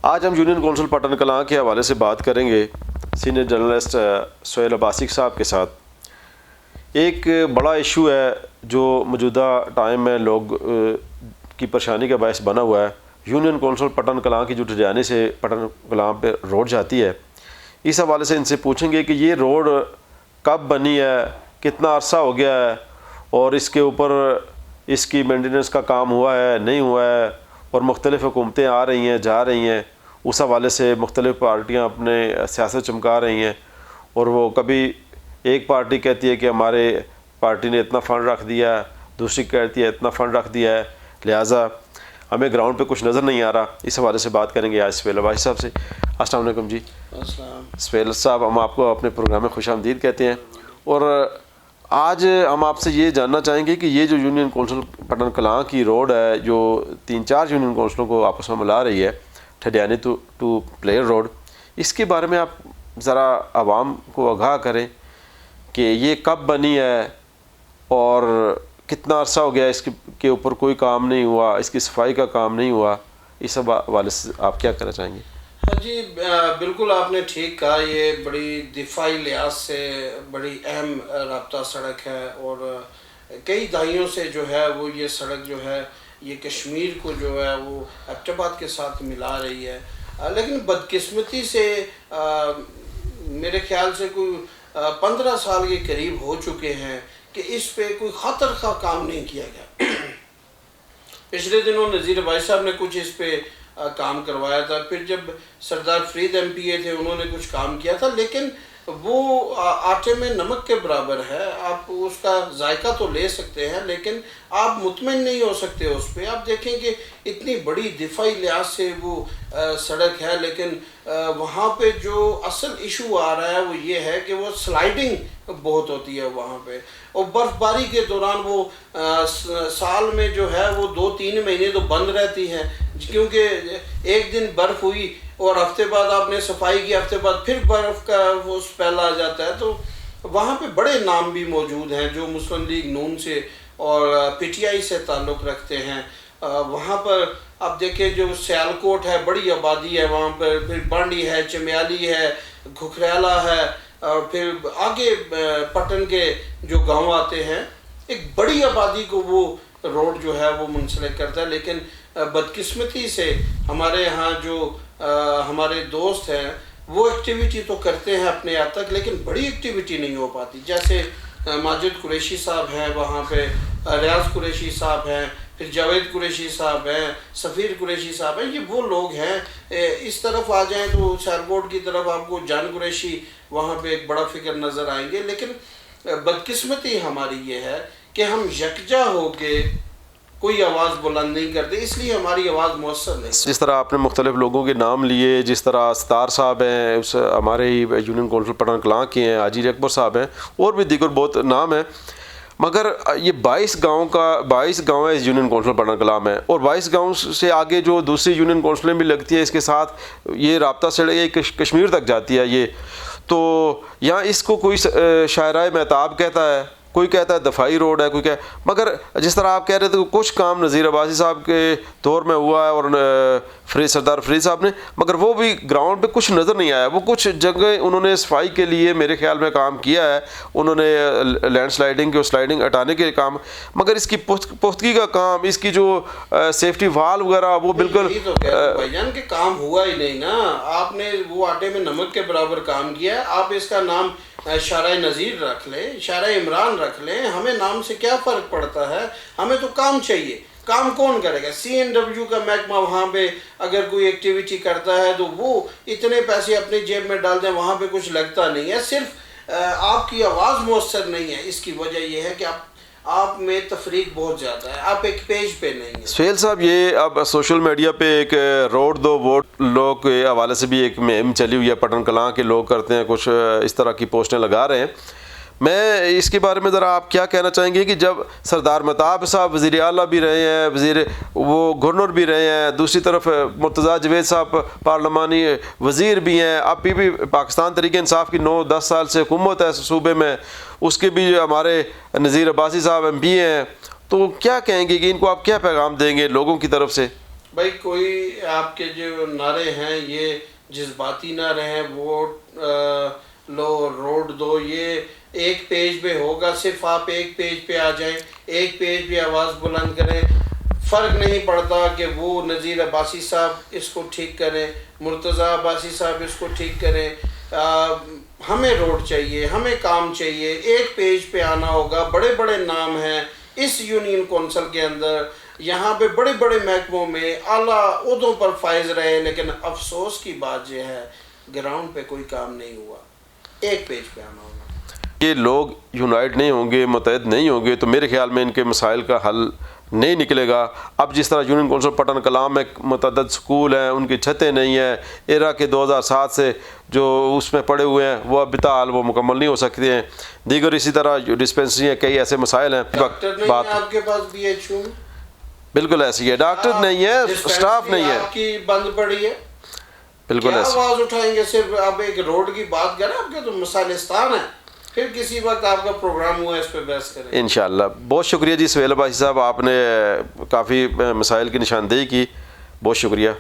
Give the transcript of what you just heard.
آج ہم union council پٹن کلاں کے حوالے سے بات کریں گے سینئر جرنلسٹ سہیل عباسی صاحب کے ساتھ۔ ایک بڑا ایشو ہے جو موجودہ ٹائم میں لوگ کی پریشانی کا باعث بنا ہوا ہے۔ یونین کونسل پٹن کلاں کی جو ٹھڈیانی سے پٹن کلاں پہ روڈ جاتی ہے، اس حوالے سے ان سے پوچھیں گے کہ یہ روڈ کب بنی ہے، کتنا عرصہ ہو گیا ہے، اور اس کے اوپر اس کی مینٹیننس کا کام ہوا ہے نہیں ہوا ہے، اور مختلف حکومتیں آ رہی ہیں جا رہی ہیں، اس حوالے سے مختلف پارٹیاں اپنے سیاست چمکا رہی ہیں، اور وہ کبھی ایک پارٹی کہتی ہے کہ ہمارے پارٹی نے اتنا فنڈ رکھ دیا ہے، دوسری کہتی ہے اتنا فنڈ رکھ دیا ہے، لہٰذا ہمیں گراؤنڈ پہ کچھ نظر نہیں آ رہا۔ اس حوالے سے بات کریں گے آج سہیل عباسی صاحب سے۔ السلام علیکم جی۔ سہیل صاحب، ہم آپ کو اپنے پروگرام میں خوش آمدید کہتے ہیں، اور آج ہم آپ سے یہ جاننا چاہیں گے کہ یہ جو یونین کونسل پٹن کلاں کی روڈ ہے، جو 3-4 یونین کونسلوں کو آپس میں ملا رہی ہے، ٹھڈیانی ٹو پلیئر روڈ، اس کے بارے میں آپ ذرا عوام کو آگاہ کریں کہ یہ کب بنی ہے اور کتنا عرصہ ہو گیا، اس کے اوپر کوئی کام نہیں ہوا، اس کی صفائی کا کام نہیں ہوا، اس حوالے سے آپ کیا کہنا چاہیں گے؟ ہاں جی، بالکل آپ نے ٹھیک کہا۔ یہ بڑی دفاعی لحاظ سے بڑی اہم رابطہ سڑک ہے، اور کئی دہائیوں سے جو ہے وہ یہ سڑک جو ہے یہ کشمیر کو جو ہے وہ ایبٹ آباد کے ساتھ ملا رہی ہے، لیکن بدقسمتی سے میرے خیال سے کوئی 15 سال کے قریب ہو چکے ہیں کہ اس پہ کوئی خاطر خواہ کام نہیں کیا گیا۔ پچھلے دنوں نذیر بھائی صاحب نے کچھ اس پہ کام کروایا تھا، پھر جب سردار فرید ایم پی اے تھے انہوں نے کچھ کام کیا تھا، لیکن وہ آٹے میں نمک کے برابر ہے۔ آپ اس کا ذائقہ تو لے سکتے ہیں لیکن آپ مطمئن نہیں ہو سکتے اس پہ۔ آپ دیکھیں کہ اتنی بڑی دفاعی لحاظ سے وہ سڑک ہے، لیکن وہاں پہ جو اصل ایشو آ رہا ہے وہ یہ ہے کہ وہ سلائیڈنگ بہت ہوتی ہے وہاں پہ، اور برف باری کے دوران وہ سال میں جو ہے وہ 2-3 مہینے تو بند رہتی ہے، کیونکہ ایک دن برف ہوئی اور ہفتے بعد آپ نے صفائی کی، ہفتے بعد پھر برف کا وہ اسپیل آ جاتا ہے۔ تو وہاں پہ بڑے نام بھی موجود ہیں جو مسلم لیگ نون سے اور پی ٹی آئی سے تعلق رکھتے ہیں۔ وہاں پر آپ دیکھیں جو سیالکوٹ ہے، بڑی آبادی ہے وہاں پر، پھر بانڈی ہے، چمیالی ہے، گھکریلا ہے، اور پھر آگے پٹن کے جو گاؤں آتے ہیں، ایک بڑی آبادی کو وہ روڈ جو ہے وہ منسلک کرتا ہے۔ لیکن بدقسمتی سے ہمارے یہاں جو ہمارے دوست ہیں وہ ایکٹیویٹی تو کرتے ہیں اپنے یہاں تک، لیکن بڑی ایکٹیویٹی نہیں ہو پاتی۔ جیسے ماجد قریشی صاحب ہیں وہاں پہ، ریاض قریشی صاحب ہیں، پھر جاوید قریشی صاحب ہیں، سفیر قریشی صاحب ہیں، یہ وہ لوگ ہیں۔ اس طرف آ جائیں تو سیالکوٹ کی طرف آپ کو جان قریشی وہاں پہ ایک بڑا فگر نظر آئیں گے، لیکن بدقسمتی ہماری یہ ہے کہ ہم یکجا ہو کے کوئی آواز بلند نہیں کرتے، اس لیے ہماری آواز مؤثر نہیں۔ جس طرح آپ نے مختلف لوگوں کے نام لیے، جس طرح ستار صاحب ہیں، ہمارے ہی یونین کونسل پٹن کلاں کے ہیں، حاجی اکبر صاحب ہیں، اور بھی دیگر بہت نام ہیں، مگر یہ 22 گاؤں ہیں اس یونین کونسل پٹن کلاں میں، اور 22 گاؤں سے آگے جو دوسری یونین کونسلیں بھی لگتی ہیں اس کے ساتھ، یہ رابطہ سڑک یہ کشمیر تک جاتی ہے۔ یہ تو یہاں اس کو کوئی شاہراہ مہتاب کہتا ہے، کوئی کہتا ہے دفاعی روڈ ہے، کوئی مگر جس طرح آپ کہہ رہے تھے کہ کچھ کام نذیر عباسی صاحب کے دور میں ہوا ہے اور سردار فرید صاحب نے، مگر وہ بھی گراؤنڈ پہ کچھ نظر نہیں آیا۔ وہ کچھ جگہ انہوں نے صفائی کے لیے میرے خیال میں کام کیا ہے، انہوں نے لینڈ سلائڈنگ کی سلائڈنگ ہٹانے کے کام، مگر اس کی پختگی کا کام، اس کی جو سیفٹی وال وغیرہ، وہ بالکل بھائی جان کہ کام ہوا ہی نہیں نا۔ آپ نے وہ آٹے میں نمک کے برابر کام کیا ہے۔ آپ اس کا نام شارع نذیر رکھ لیں، شارع عمران رکھ لیں، ہمیں نام سے کیا فرق پڑتا ہے؟ ہمیں تو کام چاہیے۔ کام کون کرے گا؟ سی این ڈبلیو کا محکمہ وہاں پہ اگر کوئی ایکٹیویٹی کرتا ہے تو وہ اتنے پیسے اپنی جیب میں ڈال دیں، وہاں پہ کچھ لگتا نہیں ہے۔ صرف آپ کی آواز مؤثر نہیں ہے، اس کی وجہ یہ ہے کہ آپ میں تفریق بہت زیادہ ہے، آپ ایک پیج پہ نہیں ہیں۔ سہیل صاحب، یہ اب سوشل میڈیا پہ ایک روڈ دو ووٹ لوگ کے حوالے سے بھی ایک مہم چلی ہوئی ہے، پٹن کلاں کے لوگ کرتے ہیں، کچھ اس طرح کی پوسٹیں لگا رہے ہیں۔ میں اس کے بارے میں ذرا آپ کیا کہنا چاہیں گے کہ جب سردار مہتاب صاحب وزیر اعلیٰ بھی رہے ہیں، وہ گورنر بھی رہے ہیں، دوسری طرف مرتضیٰ جوید صاحب پارلیمانی وزیر بھی ہیں، اب بھی پاکستان تحریک انصاف کی 9-10 سال سے حکومت ہے صوبے میں، اس کے بھی ہمارے نذیر عباسی صاحب ایم پی ہیں، تو کیا کہیں گے کہ ان کو آپ کیا پیغام دیں گے لوگوں کی طرف سے؟ بھائی کوئی آپ کے جو نعرے ہیں یہ جذباتی نعرے ہیں، ووٹ لو روڈ دو، یہ ایک پیج پہ ہوگا، صرف آپ ایک پیج پہ آ جائیں، ایک پیج پہ آواز بلند کریں، فرق نہیں پڑتا کہ وہ نذیر عباسی صاحب اس کو ٹھیک کریں، مرتضیٰ عباسی صاحب اس کو ٹھیک کریں، ہمیں روڈ چاہیے، ہمیں کام چاہیے، ایک پیج پہ آنا ہوگا۔ بڑے بڑے نام ہیں اس یونین کونسل کے اندر، یہاں پہ بڑے بڑے محکموں میں اعلیٰ عہدوں پر فائز رہے، لیکن افسوس کی بات یہ ہے گراؤنڈ پہ کوئی کام نہیں ہوا، ایک پیج پہ آنا ہوگا۔ یہ لوگ یونائٹ نہیں ہوں گے، متحد نہیں ہوں گے تو میرے خیال میں ان کے مسائل کا حل نہیں نکلے گا۔ اب جس طرح یونین کونسل پٹن کلاں میں متعدد سکول ہیں، ان کی چھتیں نہیں ہیں، ایرا کے 2007 سے جو اس میں پڑے ہوئے ہیں وہ اب بتال وہ مکمل نہیں ہو سکتے ہیں، دیگر اسی طرح ڈسپنسری ہیں، کئی ایسے مسائل ہیں۔ ڈاکٹر نہیں ہے آپ کے پاس بی ایچ یو میں؟ بالکل ایسی ہے، ڈاکٹر نہیں ہے، اسٹاف نہیں ہے، آپ کی بند پڑی ہے، بالکل کیا ایسی۔ آواز اٹھائیں گے؟ صرف آپ ایک روڈ کی بات کریں، آپ کے تو مسالستان ہے، پھر کسی وقت آپ کا پروگرام ہوا اس پہ بحث کریں۔ انشاءاللہ بہت شکریہ جی سہیل عباسی صاحب، آپ نے کافی مسائل کی نشاندہی کی، بہت شکریہ۔